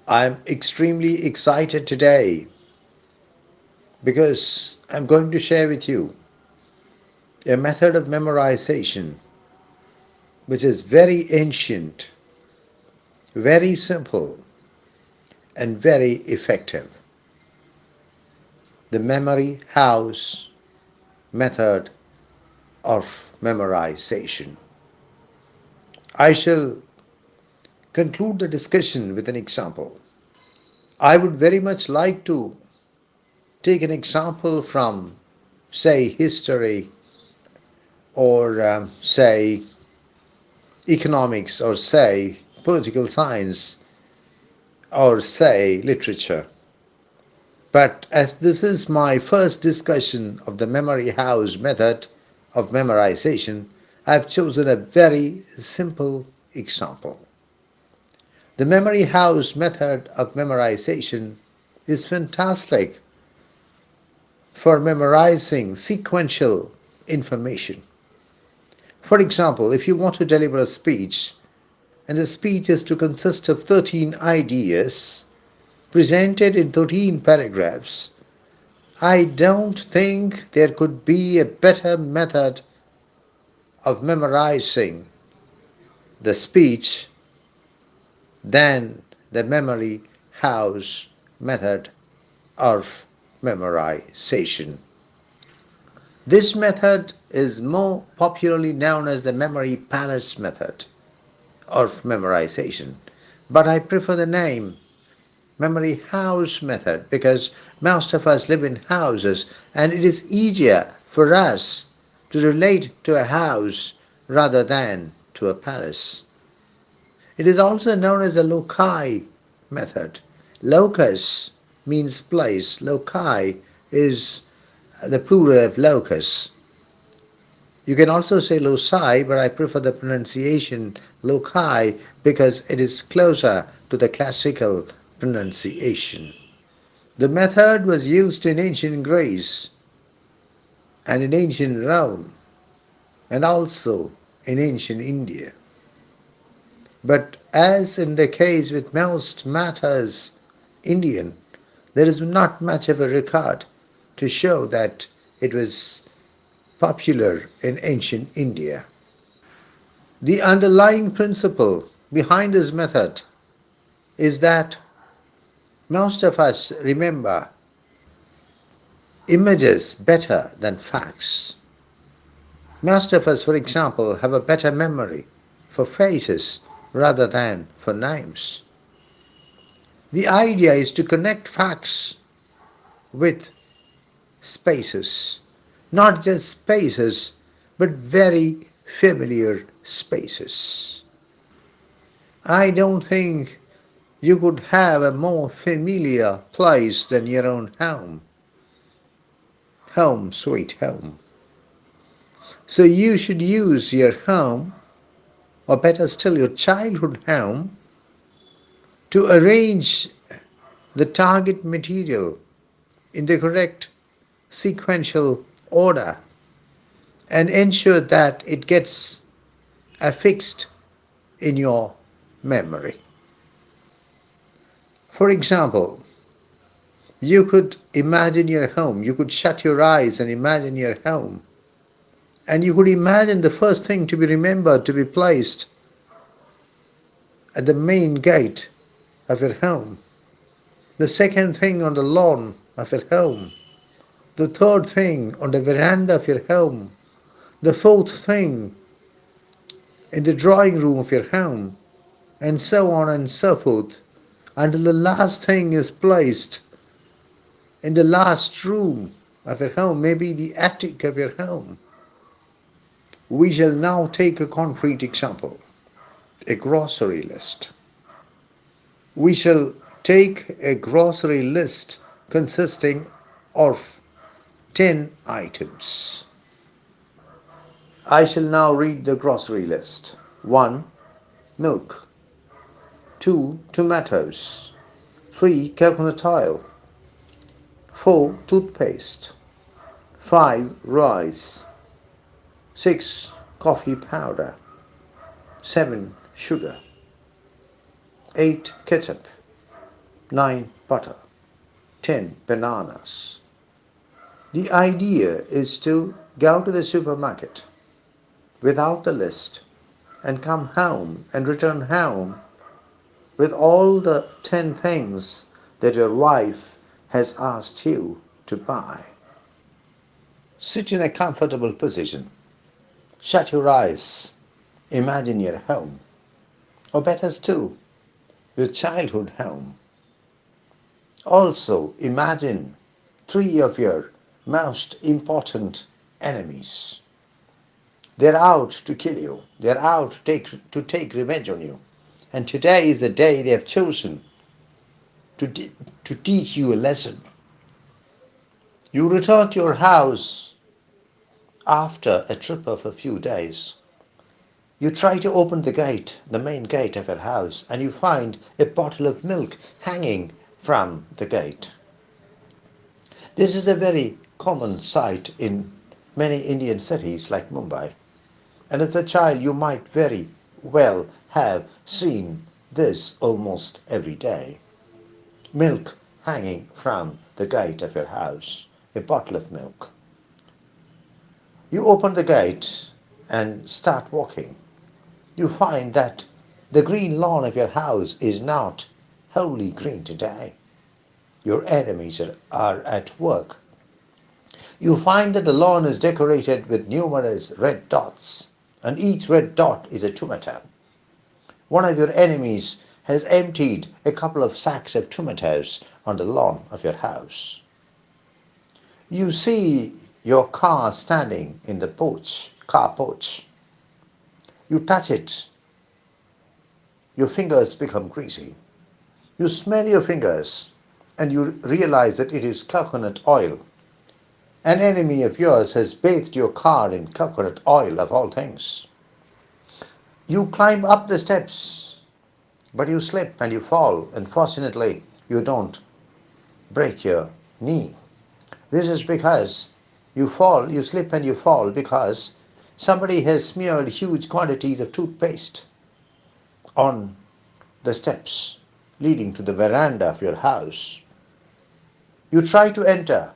I'm extremely excited today because I'm going to share with you a method of memorization which is very ancient, very simple, and very effective. The memory house method of memorization. I shall conclude the discussion with an example. I would very much like to take an example from, say, history or say, economics or say, political science or say, literature. But as this is my first discussion of the memory house method of memorization, I've chosen a very simple example. The memory house method of memorization is fantastic for memorizing sequential information. For example, if you want to deliver a speech, and the speech is to consist of 13 ideas presented in 13 paragraphs, I don't think there could be a better method of memorizing the speech than the memory house method of memorization. This method is more popularly known as the memory palace method of memorization, but I prefer the name memory house method because most of us live in houses and it is easier for us to relate to a house rather than to a palace. It is also known as a loci method. Locus means place, loci is the plural of locus. You can also say loci, but I prefer the pronunciation loci because it is closer to the classical pronunciation. The method was used in ancient Greece and in ancient Rome and also in ancient India. But as in the case with most matters Indian, there is not much of a record to show that it was popular in ancient India. The underlying principle behind this method is that most of us remember images better than facts. Most of us, for example, have a better memory for faces rather than for names. The idea is to connect facts with spaces, not just spaces, but very familiar spaces. I don't think you could have a more familiar place than your own home. Home, sweet home. So you should use your home, or better still, your childhood home, to arrange the target material in the correct sequential order and ensure that it gets affixed in your memory. For example, you could imagine your home, you could shut your eyes and imagine your home, and you could imagine the first thing to be remembered to be placed at the main gate of your home, the second thing on the lawn of your home, the third thing on the veranda of your home, the fourth thing in the drawing room of your home, and so on and so forth, until the last thing is placed in the last room of your home, maybe the attic of your home. We shall now take a concrete example, a grocery list. We shall take a grocery list consisting of 10 items. I shall now read the grocery list. 1. Milk. 2. Tomatoes. 3. Coconut oil. 4. Toothpaste. 5. Rice. 6. Coffee powder. 7. Sugar. 8. Ketchup. 9 butter, 10 bananas. The idea is to go to the supermarket without the list and come home and return home with all the 10 things that your wife has asked you to buy. Sit in a comfortable position. Shut your eyes. Imagine your home, or better still, your childhood home. Also, imagine three of your most important enemies. They're out to kill you. They're out to take revenge on you. And today is the day they have chosen to, to teach you a lesson. You return to your house after a trip of a few days. You try to open the gate, the main gate of your house, and you find a bottle of milk hanging from the gate. This is a very common sight in many Indian cities like Mumbai. And as a child, you might very well have seen this almost every day. Milk hanging from the gate of your house, a bottle of milk. You open the gate and start walking. You find that the green lawn of your house is not wholly green today. Your enemies are at work. You find that the lawn is decorated with numerous red dots, and each red dot is a tomato. One of your enemies has emptied a couple of sacks of tomatoes on the lawn of your house. You see your car standing in the car porch. You touch it. Your fingers become greasy. You smell your fingers and you realize that it is coconut oil. An enemy of yours has bathed your car in coconut oil of all things. You climb up the steps, but you slip and you fall, and fortunately, you don't break your knee. This is because you slip and you fall because somebody has smeared huge quantities of toothpaste on the steps leading to the veranda of your house. You try to enter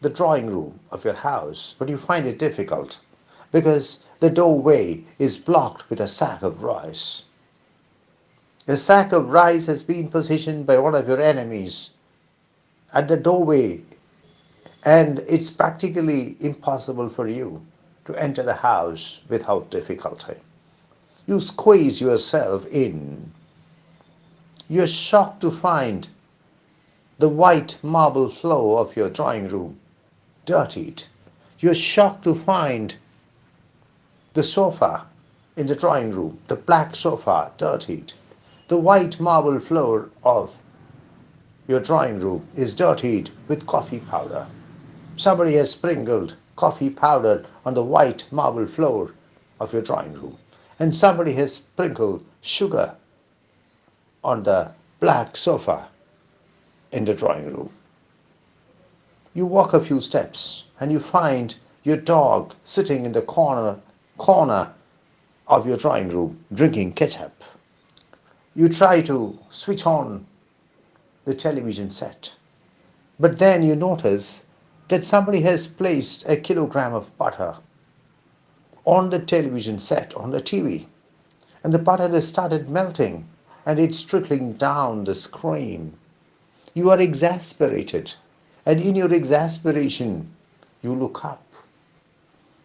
the drawing room of your house, but you find it difficult because the doorway is blocked with a sack of rice. A sack of rice has been positioned by one of your enemies at the doorway, and it's practically impossible for you to enter the house without difficulty. You squeeze yourself in. You're shocked to find the white marble floor of your drawing room dirtied. You're shocked to find the sofa in the drawing room, the black sofa, dirtied. The white marble floor of your drawing room is dirtied with coffee powder. Somebody has sprinkled coffee powder on the white marble floor of your drawing room. And somebody has sprinkled sugar on the black sofa in the drawing room. You walk a few steps and you find your dog sitting in the corner of your drawing room drinking ketchup. You try to switch on the television set, but then you notice that somebody has placed a kilogram of butter on the television set, on the TV, and the butter has started melting and it's trickling down the screen. You are exasperated, and in your exasperation, you look up.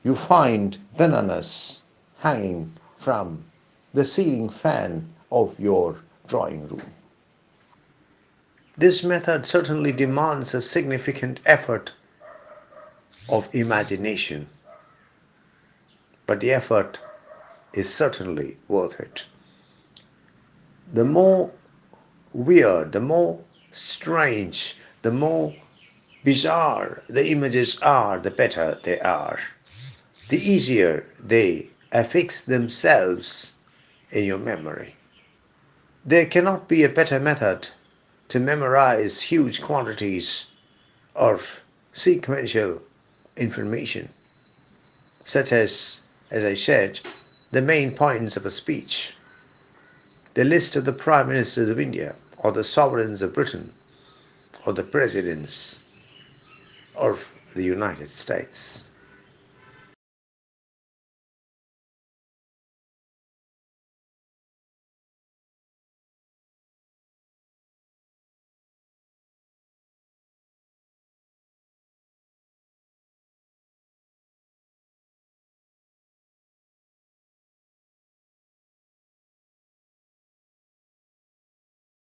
You find bananas hanging from the ceiling fan of your drawing room. This method certainly demands a significant effort of imagination, but the effort is certainly worth it. The more weird, the more strange, the more bizarre the images are, the better they are. The easier they affix themselves in your memory. There cannot be a better method to memorize huge quantities of sequential information, such as I said, the main points of a speech, the list of the prime ministers of India, or the sovereigns of Britain or the presidents of the United States.